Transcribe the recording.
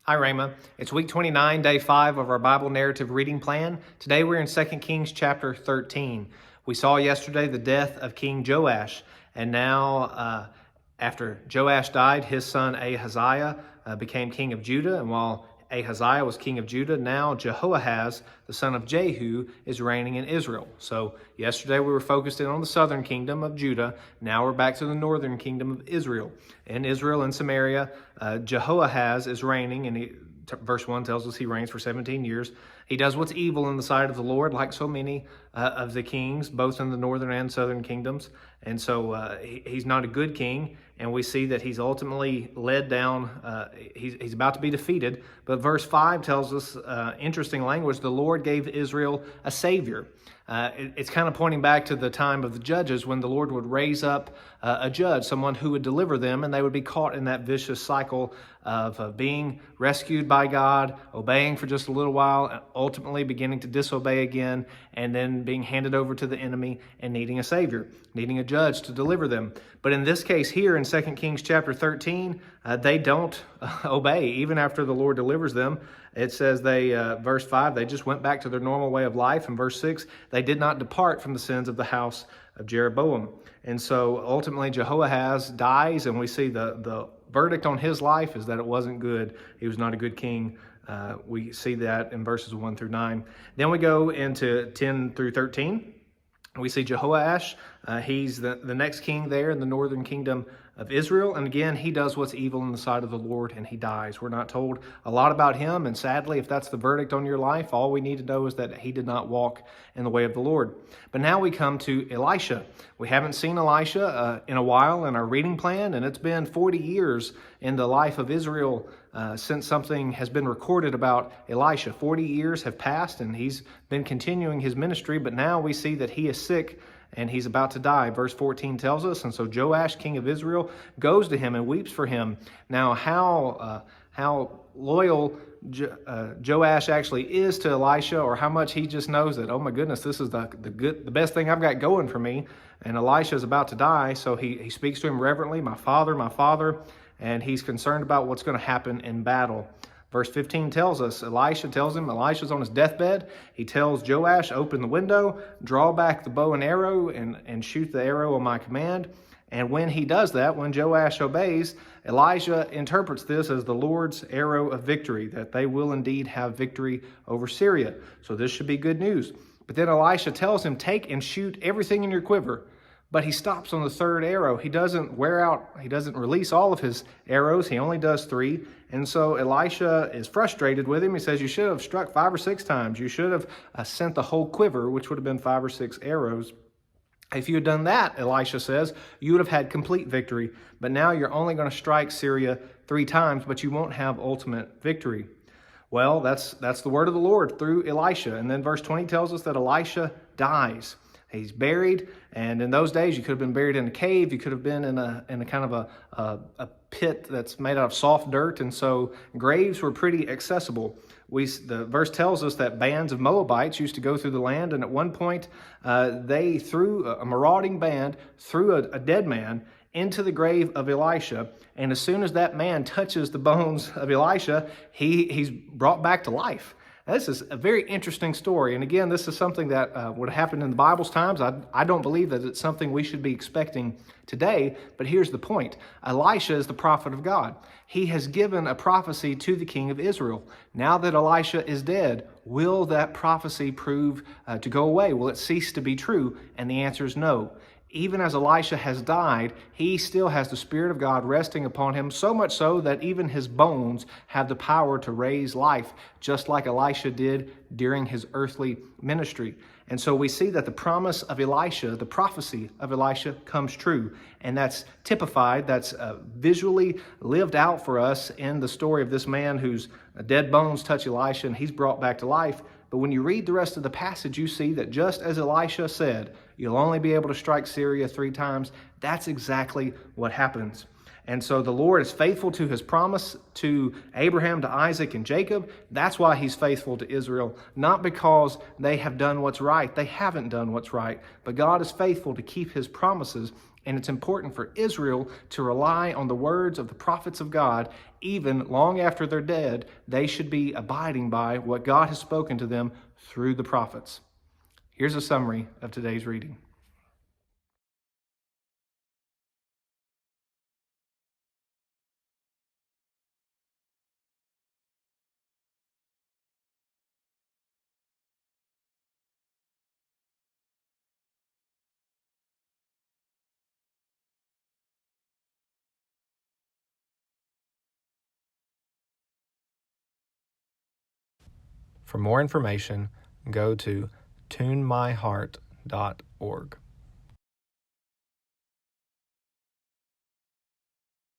Hi, Rhema. It's week 29, day 5 of our Bible narrative reading plan. Today we're in 2 Kings chapter 13. We saw yesterday the death of King Joash, and now after Joash died, his son Ahaziah became king of Judah, and while Ahaziah was king of Judah, now Jehoahaz, the son of Jehu, is reigning in Israel. So yesterday we were focused in on the southern kingdom of Judah. Now we're back to the northern kingdom of Israel. In Israel and Samaria, Jehoahaz is reigning, and verse 1 tells us he reigns for 17 years. He does what's evil in the sight of the Lord, like so many of the kings, both in the northern and southern kingdoms. And so he's not a good king, and we see that he's ultimately led down. He's about to be defeated. But verse 5 tells us, interesting language, the Lord gave Israel a savior. It's kind of pointing back to the time of the judges when the Lord would raise up a judge, someone who would deliver them, and they would be caught in that vicious cycle of being rescued by God, obeying for just a little while, ultimately beginning to disobey again, and then being handed over to the enemy and needing a savior, needing a judge to deliver them. But in this case here in 2 Kings chapter 13, they don't obey even after the Lord delivers them. It says verse 5, they just went back to their normal way of life. And verse 6, they did not depart from the sins of the house of Jeroboam. And so ultimately Jehoahaz dies, and we see the verdict on his life is that it wasn't good. He was not a good king. We see that in verses 1 through 9. Then we go into 10 through 13. We see Jehoash. He's the next king there in the northern kingdom of Israel. And again, he does what's evil in the sight of the Lord, and he dies. We're not told a lot about him. And sadly, if that's the verdict on your life, all we need to know is that he did not walk in the way of the Lord. But now we come to Elisha. We haven't seen Elisha in a while in our reading plan, and it's been 40 years in the life of Israel since something has been recorded about Elisha. 40 years have passed, and he's been continuing his ministry, but now we see that he is sick and he's about to die. Verse 14 tells us, and so Joash, king of Israel, goes to him and weeps for him. Now, how loyal Joash actually is to Elisha, or how much he just knows that, oh my goodness, this is the best thing I've got going for me, and Elisha is about to die. So he speaks to him reverently, my father, and he's concerned about what's going to happen in battle. Verse 15 tells us, Elisha tells him, Elisha's on his deathbed. He tells Joash, open the window, draw back the bow and arrow, and shoot the arrow on my command. And when he does that, when Joash obeys, Elijah interprets this as the Lord's arrow of victory, that they will indeed have victory over Syria. So this should be good news. But then Elisha tells him, take and shoot everything in your quiver. But he stops on the third arrow. He doesn't release all of his arrows. He only does 3. And so Elisha is frustrated with him. He says, you should have struck 5 or 6 times. You should have sent the whole quiver, which would have been 5 or 6 arrows. If you had done that, Elisha says, you would have had complete victory. But now you're only going to strike Syria 3 times, but you won't have ultimate victory. Well, that's the word of the Lord through Elisha. And then verse 20 tells us that Elisha dies. He's buried, and in those days you could have been buried in a cave. You could have been in a kind of a pit that's made out of soft dirt, and so graves were pretty accessible. The verse tells us that bands of Moabites used to go through the land, and at one point they threw a marauding band threw a dead man into the grave of Elisha, and as soon as that man touches the bones of Elisha, he's brought back to life. Now, this is a very interesting story, and again, this is something that would happen in the Bible's times. I don't believe that it's something we should be expecting today, but here's the point. Elisha is the prophet of God. He has given a prophecy to the king of Israel. Now that Elisha is dead, will that prophecy prove to go away? Will it cease to be true? And the answer is no. Even as Elisha has died, he still has the Spirit of God resting upon him, so much so that even his bones have the power to raise life, just like Elisha did during his earthly ministry. And so we see that the promise of Elisha, the prophecy of Elisha, comes true. And that's typified, that's visually lived out for us in the story of this man whose dead bones touch Elisha, and he's brought back to life. But when you read the rest of the passage, you see that just as Elisha said, you'll only be able to strike Syria 3 times. That's exactly what happens. And so the Lord is faithful to his promise to Abraham, to Isaac, and Jacob. That's why he's faithful to Israel, not because they have done what's right. They haven't done what's right, but God is faithful to keep his promises. And it's important for Israel to rely on the words of the prophets of God. Even long after they're dead, they should be abiding by what God has spoken to them through the prophets. Here's a summary of today's reading. For more information, go to tunemyheart.org.